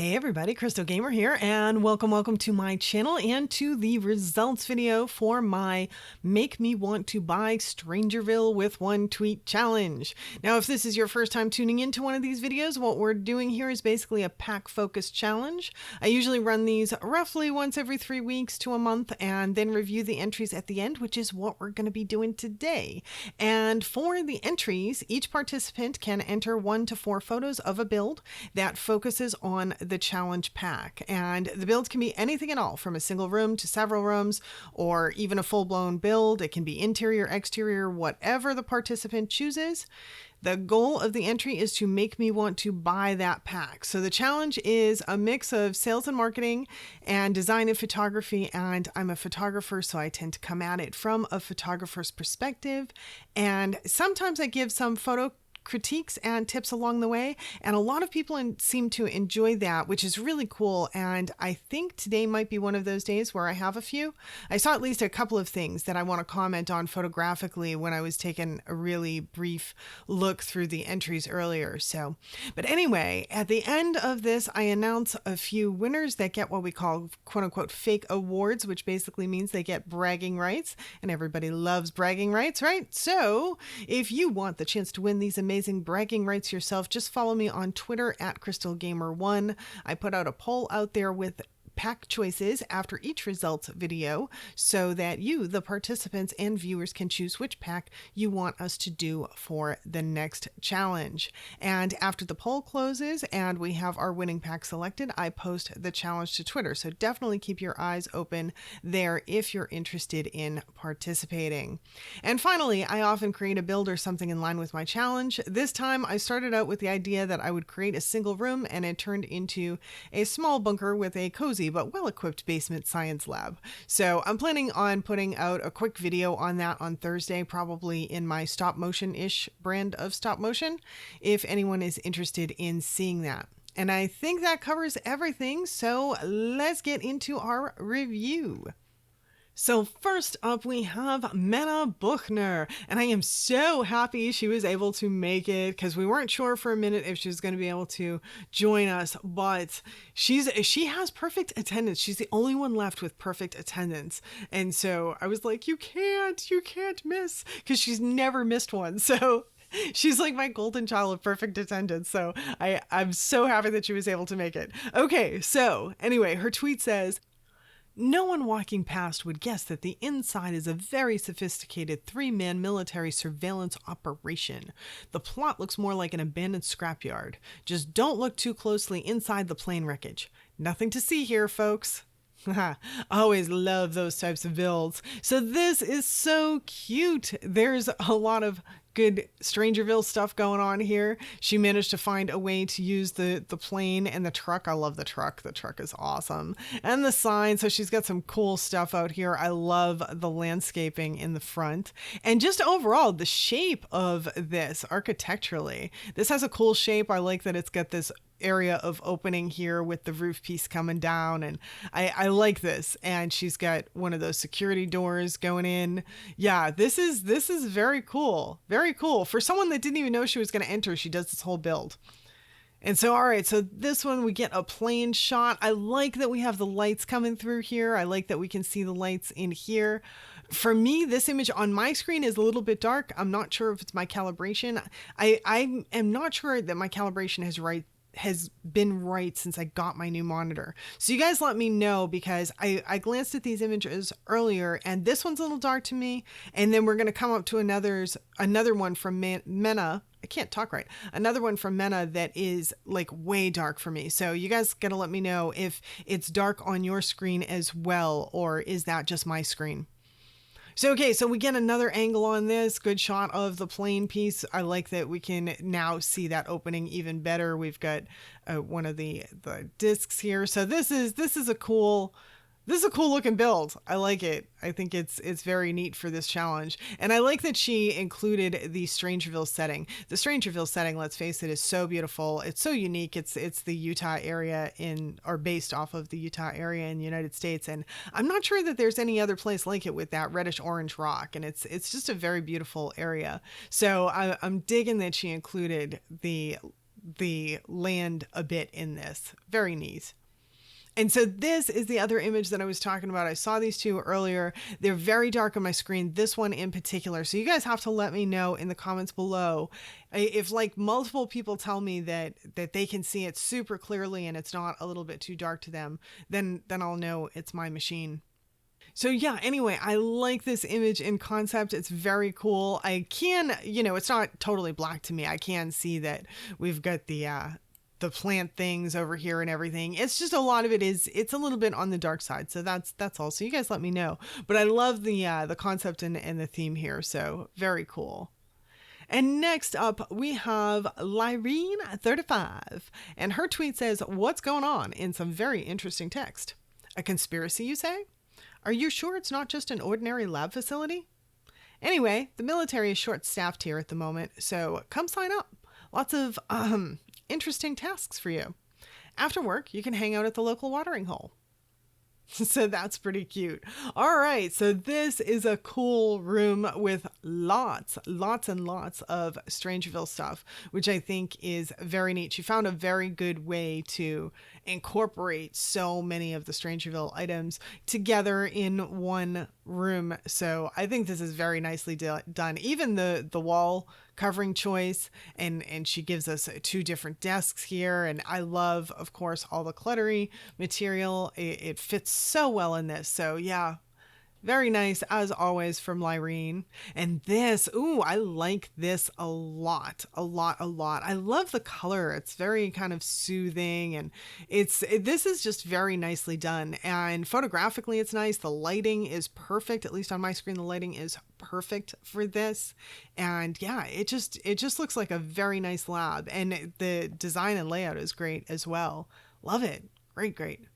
Hey everybody, Crystal Gamer here, and welcome to my channel and to the results video for my Make Me Want to Buy Strangerville with One Tweet challenge. Now, if this is your first time tuning into one of these videos, what we're doing here is basically a pack focused challenge. I usually run these roughly once every 3 weeks to a month and then review the entries at the end, which is what we're going to be doing today. And for the entries, each participant can enter 1 to 4 photos of a build that focuses on the challenge pack, and the builds can be anything at all, from a single room to several rooms, or even a full-blown build. It can be interior, exterior, whatever the participant chooses. The goal of the entry is to make me want to buy that pack. So the challenge is a mix of sales and marketing and design and photography, and I'm a photographer, so I tend to come at it from a photographer's perspective, and sometimes I give some photo critiques and tips along the way, and a lot of people seem to enjoy that, which is really cool. And I think today might be one of those days where I have a few. I saw at least a couple of things that I want to comment on photographically when I was taking a really brief look through the entries earlier. But anyway, at the end of this, I announce a few winners that get what we call quote unquote fake awards, which basically means they get bragging rights, and everybody loves bragging rights, right? So if you want the chance to win these amazing bragging rights yourself, just follow me on Twitter at CrystalGamer1. I put out a poll out there with pack choices after each results video so that you, the participants and viewers, can choose which pack you want us to do for the next challenge. And after the poll closes and we have our winning pack selected, I post the challenge to Twitter. So definitely keep your eyes open there if you're interested in participating. And finally, I often create a build or something in line with my challenge. This time I started out with the idea that I would create a single room, and it turned into a small bunker with a cozy but well-equipped basement science lab. So I'm planning on putting out a quick video on that on Thursday, probably in my stop motion-ish brand of stop motion, if anyone is interested in seeing that. And I think that covers everything, so let's get into our review. So first up, we have Buckner, and I am so happy she was able to make it, because we weren't sure for a minute if she was going to be able to join us, but she has perfect attendance. She's the only one left with perfect attendance, and so I was like, you can't miss, because she's never missed one. So she's like my golden child of perfect attendance. So I'm so happy that she was able to make it. Okay, so anyway, her tweet says, "No one walking past would guess that the inside is a very sophisticated 3-man military surveillance operation. The plot looks more like an abandoned scrapyard. Just don't look too closely inside the plane wreckage. Nothing to see here, folks." I always love those types of builds. So this is so cute. There's a lot of good Strangerville stuff going on here. She managed to find a way to use the plane and the truck. I love the truck. The truck is awesome. And the sign. So she's got some cool stuff out here. I love the landscaping in the front. And just overall, the shape of this architecturally. This has a cool shape. I like that it's got this area of opening here with the roof piece coming down, and I like this. And she's got one of those security doors going in. Yeah, this is very cool. Very cool. For someone that didn't even know she was going to enter, she does this whole build. And so, all right, so this one, we get a plane shot. I like that we have the lights coming through here. I like that we can see the lights in here. For me, this image on my screen is a little bit dark. I'm not sure if it's my calibration. I am not sure that my calibration has been right since I got my new monitor. So you guys let me know, because I glanced at these images earlier, and this one's a little dark to me. And then we're going to come up to another one from Mena. I can't talk right. Another one from Mena that is like way dark for me. So you guys got to let me know if it's dark on your screen as well, or is that just my screen? So, okay, so we get another angle on this. Good shot of the plane piece. I like that we can now see that opening even better. We've got one of the discs here. So this is a cool looking build. I like it. I think it's very neat for this challenge. And I like that she included the Strangerville setting. The Strangerville setting, let's face it, is so beautiful. It's so unique. It's the Utah area or based off of the Utah area in the United States. And I'm not sure that there's any other place like it with that reddish orange rock. And it's just a very beautiful area. So I'm digging that she included the the land a bit in this. Very neat. And so this is the other image that I was talking about. I saw these two earlier. They're very dark on my screen, this one in particular. So you guys have to let me know in the comments below if like multiple people tell me that they can see it super clearly and it's not a little bit too dark to them, then I'll know it's my machine. So yeah, anyway, I like this image in concept. It's very cool. I can, it's not totally black to me. I can see that we've got the plant things over here and everything. It's just a lot of it's a little bit on the dark side. So that's all. So you guys let me know. But I love the concept and the theme here. So very cool. And next up, we have Laureen35. And her tweet says, "What's going on?" in some very interesting text. "A conspiracy, you say? Are you sure it's not just an ordinary lab facility? Anyway, the military is short-staffed here at the moment, so come sign up. Lots of, interesting tasks for you. After work, you can hang out at the local watering hole." So that's pretty cute. All right, so this is a cool room with lots and lots of Strangerville stuff, which I think is very neat. She found a very good way to incorporate so many of the Strangerville items together in one room. So I think this is very nicely done. Even the wall covering choice, and she gives us two different desks here, and I love, of course, all the cluttery material. It fits so well in this. So yeah, very nice as always from Laureen. And this, ooh, I like this a lot. I love the color. It's very kind of soothing, and this is just very nicely done. And photographically, it's nice. The lighting is perfect. At least on my screen, the lighting is perfect for this. And yeah, it just looks like a very nice lab. And the design and layout is great as well. Love it. Great.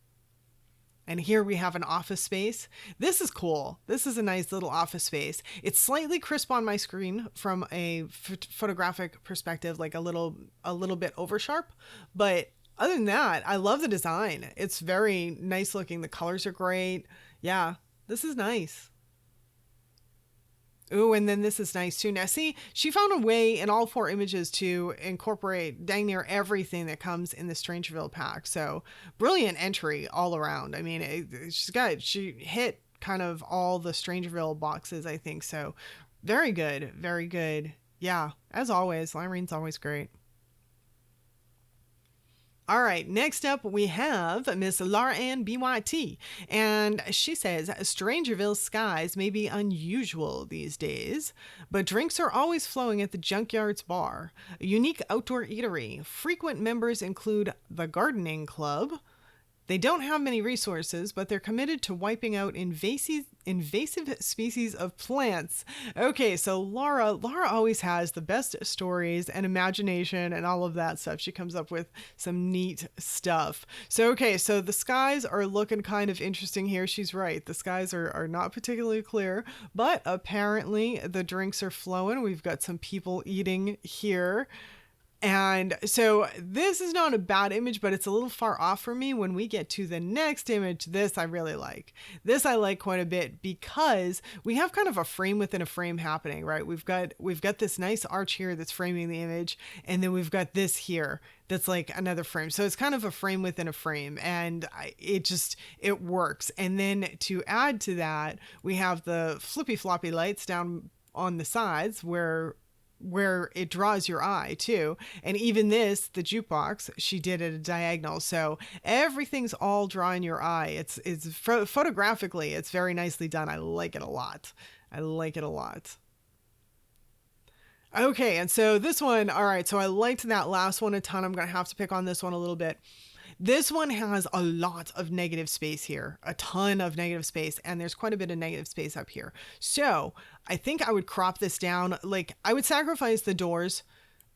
And here we have an office space. This is cool. This is a nice little office space. It's slightly crisp on my screen from a photographic perspective, like a little bit over sharp. But other than that, I love the design. It's very nice looking. The colors are great. Yeah, this is nice. Ooh, and then this is nice too. Now see, she found a way in all four images to incorporate dang near everything that comes in the Strangerville pack. So brilliant entry all around. I mean, she hit kind of all the Strangerville boxes, I think. So very good. Yeah, as always, Laureen's always great. All right, next up we have Miss Laureen BYT, and she says, "Strangerville skies may be unusual these days, but drinks are always flowing at the Junkyard's Bar, a unique outdoor eatery. Frequent members include the Gardening Club. They don't have many resources, but they're committed to wiping out invasive species of plants." Okay, so Laura always has the best stories and imagination and all of that stuff. She comes up with some neat stuff. So, okay, so the skies are looking kind of interesting here. She's right. The skies are not particularly clear, but apparently the drinks are flowing. We've got some people eating here. And so this is not a bad image, but it's a little far off for me. When we get to the next image, this I really like. This I like quite a bit because we have kind of a frame within a frame happening, right? We've got this nice arch here that's framing the image, and then we've got this here that's like another frame. So it's kind of a frame within a frame, and it works. And then to add to that, we have the flippy floppy lights down on the sides where it draws your eye too. And even this, the jukebox, she did at a diagonal. So everything's all drawing your eye. It's photographically, it's very nicely done. I like it a lot. Okay, and so this one, all right, so I liked that last one a ton. I'm going to have to pick on this one a little bit. This one has a lot of negative space here, a ton of negative space, and there's quite a bit of negative space up here. So I think I would crop this down. Like, I would sacrifice the doors.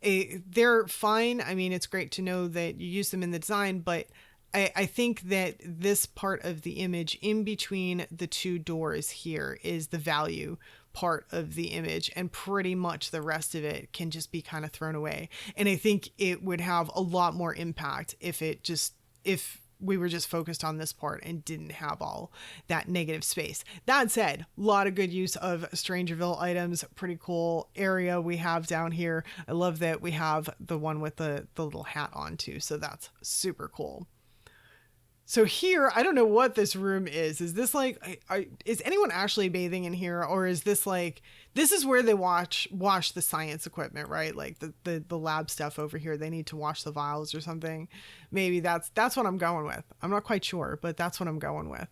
They're fine. I mean, it's great to know that you use them in the design, but I think that this part of the image in between the two doors here is the value part of the image, and pretty much the rest of it can just be kind of thrown away. And I think it would have a lot more impact if we were just focused on this part and didn't have all that negative space. That said, a lot of good use of Strangerville items. Pretty cool area we have down here. I love that we have the one with the little hat on too. So that's super cool. So here, I don't know what this room is. Is this like, is anyone actually bathing in here? Or is this like, this is where they wash the science equipment, right? Like the lab stuff over here. They need to wash the vials or something. Maybe that's what I'm going with. I'm not quite sure, but that's what I'm going with.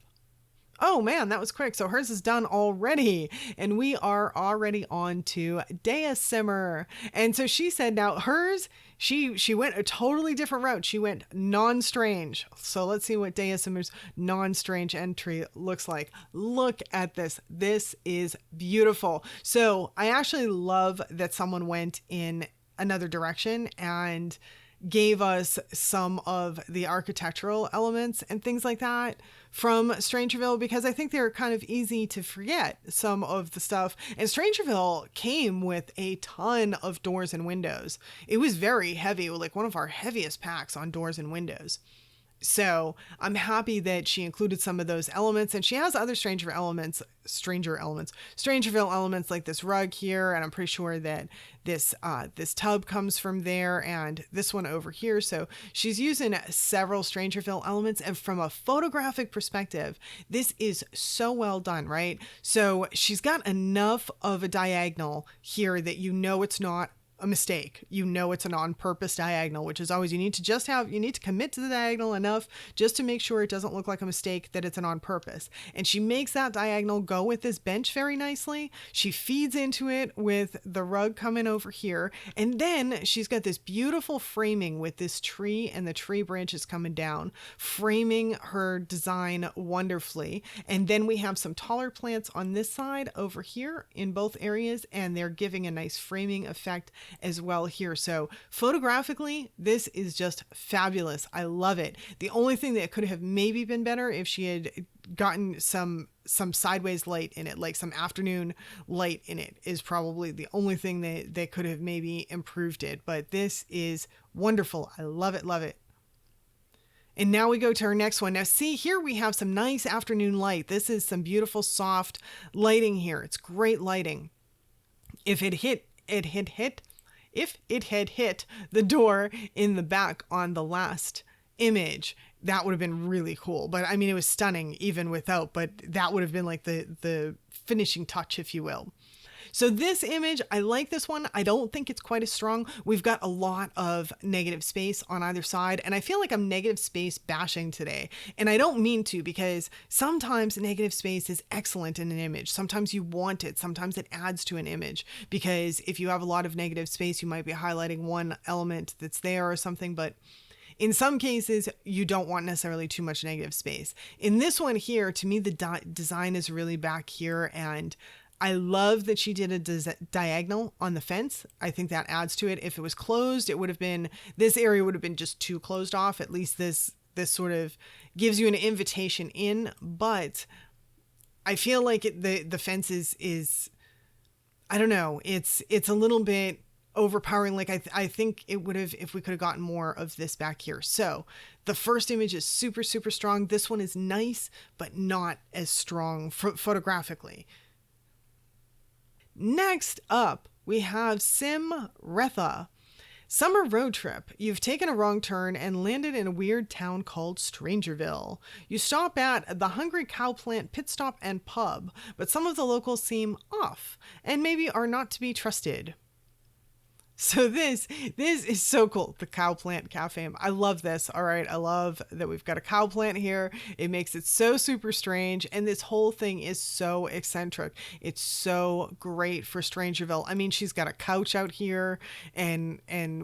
Oh man, that was quick. So hers is done already. And we are already on to Deus Simmer. And so she said now hers, she went a totally different route. She went non-strange. So let's see what Deus Simmer's non-strange entry looks like. Look at this. This is beautiful. So I actually love that someone went in another direction and gave us some of the architectural elements and things like that from Strangerville, because I think they're kind of easy to forget some of the stuff. And Strangerville came with a ton of doors and windows. It was very heavy, like one of our heaviest packs on doors and windows. So I'm happy that she included some of those elements, and she has other Strangerville elements like this rug here. And I'm pretty sure that this tub comes from there, and this one over here. So she's using several Strangerville elements, and from a photographic perspective, this is so well done, right? So she's got enough of a diagonal here that you know it's not a mistake. You know it's an on-purpose diagonal, which is always, you need to commit to the diagonal enough just to make sure it doesn't look like a mistake, that it's an on-purpose. And she makes that diagonal go with this bench very nicely. She feeds into it with the rug coming over here. And then she's got this beautiful framing with this tree and the tree branches coming down, framing her design wonderfully. And then we have some taller plants on this side over here in both areas, and they're giving a nice framing effect as well here. So photographically, this is just fabulous. I love it. The only thing that could have maybe been better if she had gotten some sideways light in it, like some afternoon light in it, is probably the only thing that could have maybe improved it. But this is wonderful. I love it, love it. And now we go to our next one. Now see, here we have some nice afternoon light. This is some beautiful soft lighting here. It's great lighting. If it had hit the door in the back on the last image, that would have been really cool. But I mean, it was stunning even without, but that would have been like the finishing touch, if you will. So this image, I like this one. I don't think it's quite as strong. We've got a lot of negative space on either side, and I feel like I'm negative space bashing today. And I don't mean to, because sometimes negative space is excellent in an image. Sometimes you want it. Sometimes it adds to an image, because if you have a lot of negative space, you might be highlighting one element that's there or something, but in some cases, you don't want necessarily too much negative space. In this one here, to me, the design is really back here, and I love that she did a diagonal on the fence. I think that adds to it. If it was closed, it would have been, this area would have been just too closed off. At least this sort of gives you an invitation in, but I feel like the fence is, I don't know, it's a little bit overpowering. Like I think it would have, if we could have gotten more of this back here. So the first image is super, super strong. This one is nice, but not as strong photographically. Next up, we have Sima. Summer road trip. You've taken a wrong turn and landed in a weird town called Strangerville. You stop at the Hungry Cow Plant pit stop and pub, but some of the locals seem off and maybe are not to be trusted. So this is so cool. The Cow Plant Cafe. I love this. All right. I love that we've got a cow plant here. It makes it so super strange. And this whole thing is so eccentric. It's so great for Strangerville. I mean, she's got a couch out here, and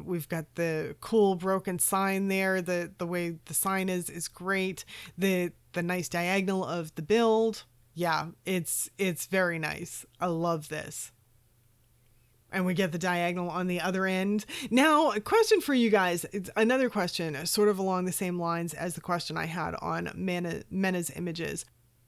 we've got the cool broken sign there. The way the sign is great. The nice diagonal of the build. Yeah, it's very nice. I love this. And we get the diagonal on the other end. Now, a question for you guys. It's another question, sort of along the same lines as the question I had on Mena's images.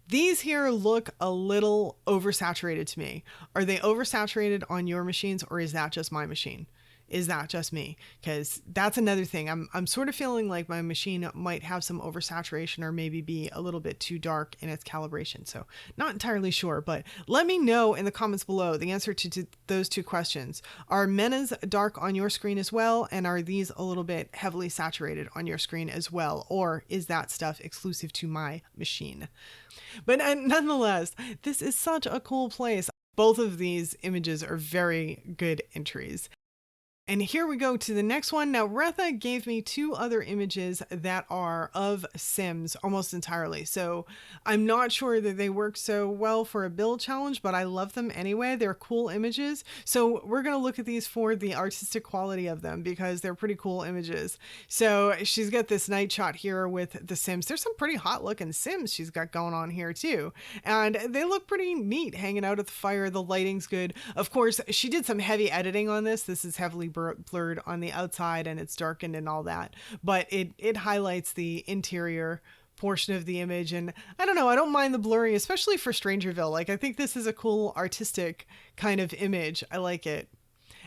These here look a little oversaturated to me. Are they oversaturated on your machines, or is that just my machine? is that just me? Because that's another thing. I'm sort of feeling like my machine might have some oversaturation or maybe be a little bit too dark in its calibration. So not entirely sure, but let me know in the comments below the answer to those two questions. Are Menas dark on your screen as well? And are these a little bit heavily saturated on your screen as well? Or is that stuff exclusive to my machine? But nonetheless, this is such a cool place. Both of these images are very good entries. And here we go to the next one. Now, Retha gave me two other images that are of Sims almost entirely. So I'm not sure that they work so well for a build challenge, but I love them anyway. They're cool images. So we're going to look at these for the artistic quality of them because they're pretty cool images. So she's got this night shot here with the Sims. There's some pretty hot looking Sims she's got going on here too. And they look pretty neat hanging out at the fire. The lighting's good. Of course, she did some heavy editing on this. This is heavily blurred on the outside and it's darkened and all that, but it highlights the interior portion of the image. And I don't know, I don't mind the blurring, especially for Strangerville. Like, I think this is a cool artistic kind of image. I like it.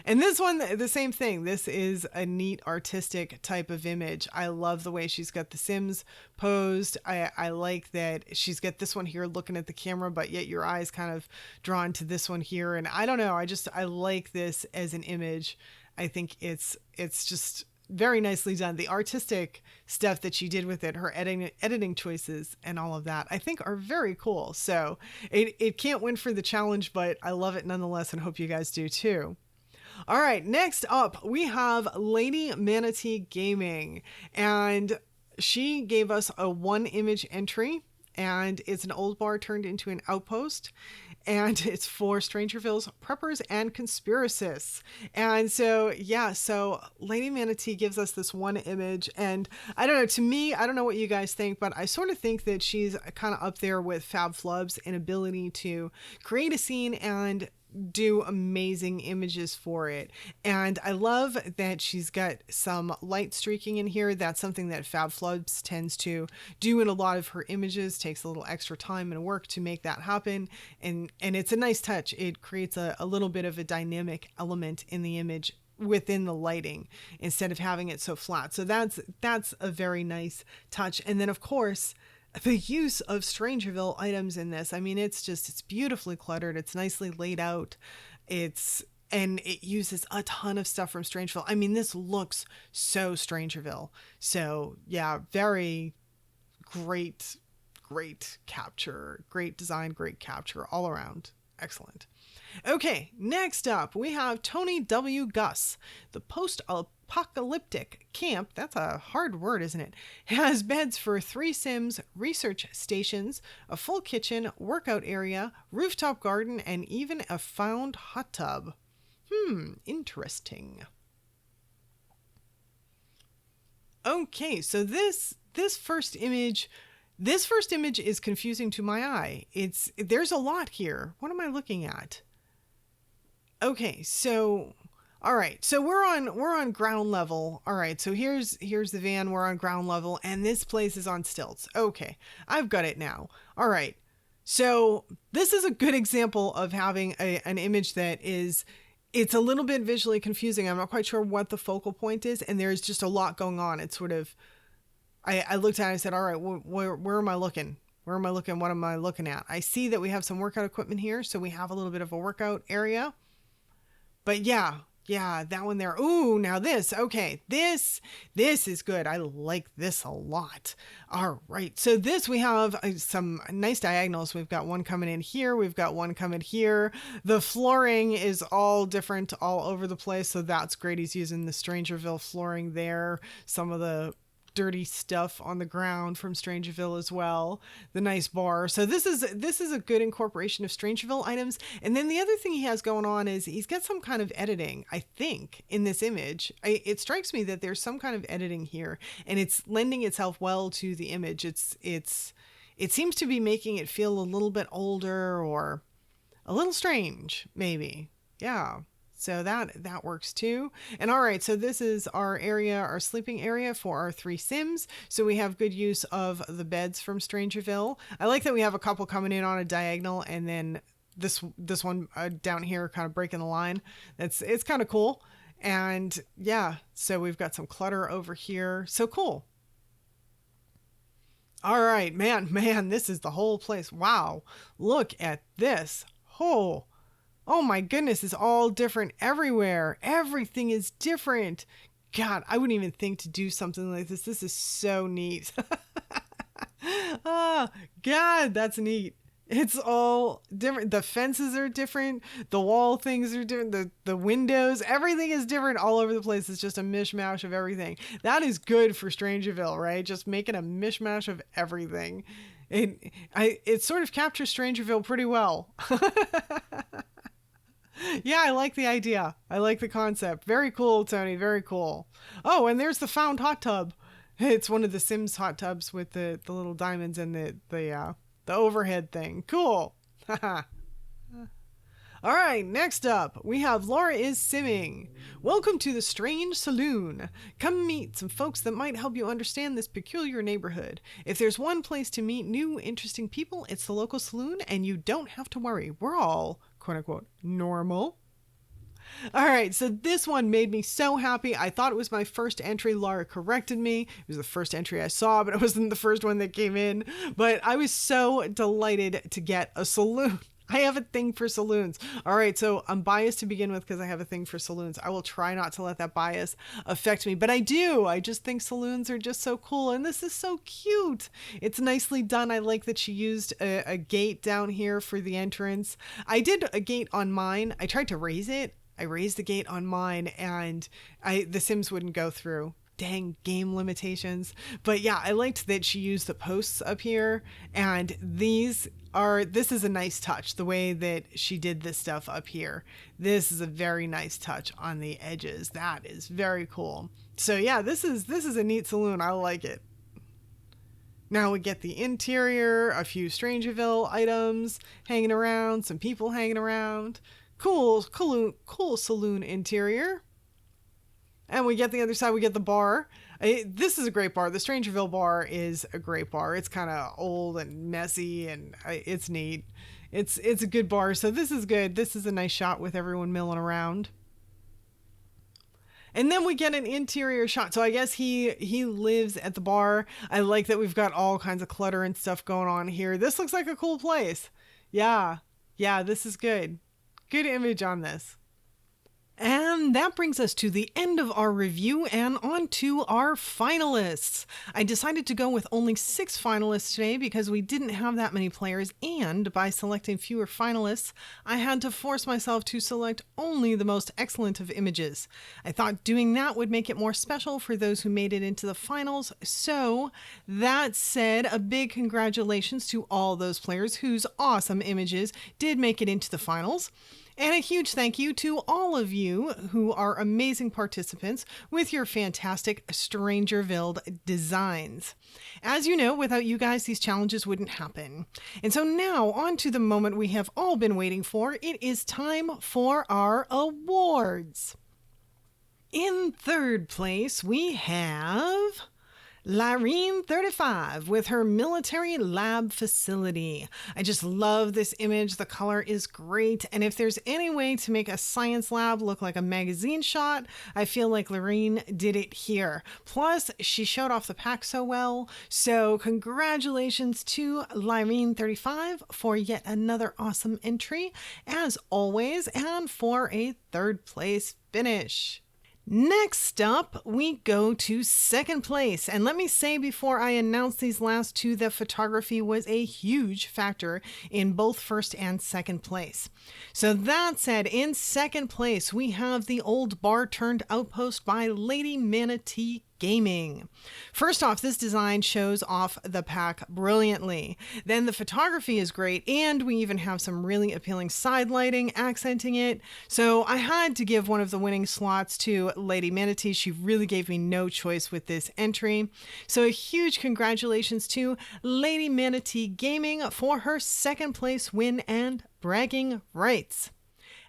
And this one, the same thing. This is a neat artistic type of image. I love the way she's got the Sims posed. I like that she's got this one here looking at the camera, but yet your eyes kind of drawn to this one here. And I don't know, I like this as an image. I think it's just very nicely done. The artistic stuff that she did with it, her editing choices and all of that, I think are very cool. So it can't win for the challenge, but I love it nonetheless and hope you guys do too. All right, next up, we have Lady Manatee Gaming, and she gave us a 1-image entry, and it's an old bar turned into an outpost, and it's for Strangerville's preppers and conspiracists. And so, yeah, so Lady Manatee gives us this 1 image, and I don't know, to me, I don't know what you guys think, but I sort of think that she's kind of up there with Fab Flub's in ability to create a scene and do amazing images for it. And I love that she's got some light streaking in here. That's something that Fab Flubs tends to do in a lot of her images. Takes a little extra time and work to make that happen. And it's a nice touch. It creates a little bit of a dynamic element in the image within the lighting instead of having it so flat. So that's a very nice touch. And then of course, the use of Strangerville items in this, I mean, it's beautifully cluttered. It's nicely laid out. And it uses a ton of stuff from Strangerville. I mean, this looks so Strangerville. So yeah, very great capture, great design, great capture all around. Excellent. Okay, next up we have TonyWGus, the post-apocalyptic camp, that's a hard word, isn't it? Has beds for 3 Sims, research stations, a full kitchen, workout area, rooftop garden, and even a found hot tub. Interesting. Okay, so this first image is confusing to my eye. There's a lot here. What am I looking at? Okay, so all right, so we're on ground level. All right, so here's the van. We're on ground level, and this place is on stilts. Okay, I've got it now. All right, so this is a good example of having an image that it's a little bit visually confusing. I'm not quite sure what the focal point is, and there's just a lot going on. It's sort of, I looked at it and I said, all right, where am I looking? Where am I looking? What am I looking at? I see that we have some workout equipment here, so we have a little bit of a workout area. But yeah, that one there. Ooh, now this. Okay, this is good. I like this a lot. All right, so this we have some nice diagonals. We've got one coming in here. We've got one coming here. The flooring is all different all over the place, so that's great. He's using the Strangerville flooring there. Some of the dirty stuff on the ground from Strangerville as well. The nice bar. So this is a good incorporation of Strangerville items. And then the other thing he has going on is he's got some kind of editing, I think, in this image. It strikes me that there's some kind of editing here, and it's lending itself well to the image. It seems to be making it feel a little bit older or a little strange, maybe. Yeah. So that works too. And all right, so this is our area, our sleeping area for our 3 Sims. So we have good use of the beds from Strangerville. I like that we have a couple coming in on a diagonal, and then this one down here kind of breaking the line. It's kind of cool. And yeah, so we've got some clutter over here. So cool. All right, man, this is the whole place. Wow, look at this. Oh my goodness, it's all different everywhere. Everything is different. God, I wouldn't even think to do something like this. This is so neat. Oh, God, that's neat. It's all different. The fences are different. The wall things are different. The windows, everything is different all over the place. It's just a mishmash of everything. That is good for Strangerville, right? Just making a mishmash of everything. It sort of captures Strangerville pretty well. Yeah, I like the idea. I like the concept. Very cool, Tony. Very cool. Oh, and there's the found hot tub. It's one of the Sims hot tubs with the little diamonds and the overhead thing. Cool. All right, next up, we have Laura is Simming. Welcome to the Strange Saloon. Come meet some folks that might help you understand this peculiar neighborhood. If there's one place to meet new, interesting people, it's the local saloon, and you don't have to worry. We're all, quote unquote, normal. All right, so this one made me so happy. I thought it was my first entry. Laura corrected me. It was the first entry I saw, but it wasn't the first one that came in. But I was so delighted to get a saloon. I have a thing for saloons. All right, so I'm biased to begin with because I have a thing for saloons. I will try not to let that bias affect me, but I do. I just think saloons are just so cool, and this is so cute. It's nicely done. I like that she used a gate down here for the entrance. I did a gate on mine. I tried to raise it. I raised the gate on mine, and the Sims wouldn't go through. Dang game limitations. But yeah, I liked that she used the posts up here, and this is a nice touch, the way that she did this stuff up here. This is a very nice touch on the edges. That is very cool. So yeah, this is a neat saloon. I like it. Now we get the interior, a few Strangerville items hanging around, some people hanging around. Cool saloon interior. And we get the other side, we get the bar. This is a great bar. The Strangerville bar is a great bar. It's kind of old and messy, and it's neat. It's a good bar, so this is good. This is a nice shot with everyone milling around. And then we get an interior shot. So I guess he lives at the bar. I like that we've got all kinds of clutter and stuff going on here. This looks like a cool place. Yeah, this is good. Good image on this. And that brings us to the end of our review and on to our finalists. I decided to go with only 6 finalists today because we didn't have that many players, and by selecting fewer finalists, I had to force myself to select only the most excellent of images. I thought doing that would make it more special for those who made it into the finals. So that said, a big congratulations to all those players whose awesome images did make it into the finals. And a huge thank you to all of you who are amazing participants with your fantastic Strangerville designs. As you know, without you guys, these challenges wouldn't happen. And so now on to the moment we have all been waiting for. It is time for our awards. In third place, we have Laureen 35 with her military lab facility. I just love this image. The color is great. And if there's any way to make a science lab look like a magazine shot, I feel like Laureen did it here. Plus, she showed off the pack so well. So congratulations to Laureen 35 for yet another awesome entry, as always, and for a third place finish. Next up, we go to second place. And let me say before I announce these last two that photography was a huge factor in both first and second place. So that said, in second place, we have the old bar turned outpost by Lady Manatee Gaming. First off, this design shows off the pack brilliantly. Then the photography is great, and we even have some really appealing side lighting accenting it. So I had to give one of the winning slots to Lady Manatee. She really gave me no choice with this entry. So a huge congratulations to Lady Manatee Gaming for her second place win and bragging rights.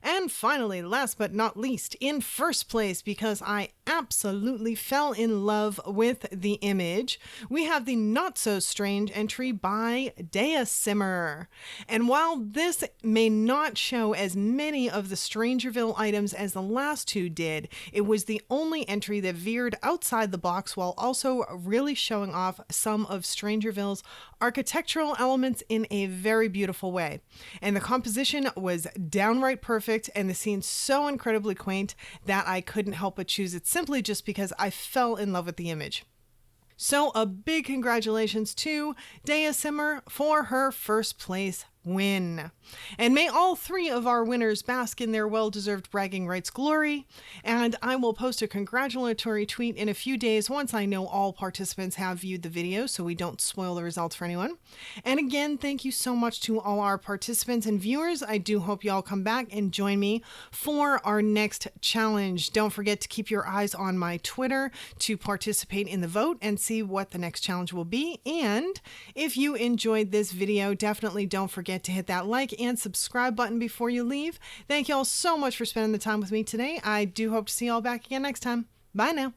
And finally, last but not least, in first place, because I absolutely fell in love with the image. We have the not so strange entry by Deus Simmer. And while this may not show as many of the Strangerville items as the last two did, it was the only entry that veered outside the box while also really showing off some of Strangerville's architectural elements in a very beautiful way. And the composition was downright perfect, and the scene so incredibly quaint that I couldn't help but choose it simply just because I fell in love with the image. So a big congratulations to Deus Simmer for her first place win. And may all three of our winners bask in their well-deserved bragging rights glory. And I will post a congratulatory tweet in a few days once I know all participants have viewed the video so we don't spoil the results for anyone. And again, thank you so much to all our participants and viewers. I do hope you all come back and join me for our next challenge. Don't forget to keep your eyes on my Twitter to participate in the vote and see what the next challenge will be. And if you enjoyed this video, definitely don't forget to hit that like and subscribe button before you leave. Thank you all so much for spending the time with me today. I do hope to see you all back again next time. Bye now.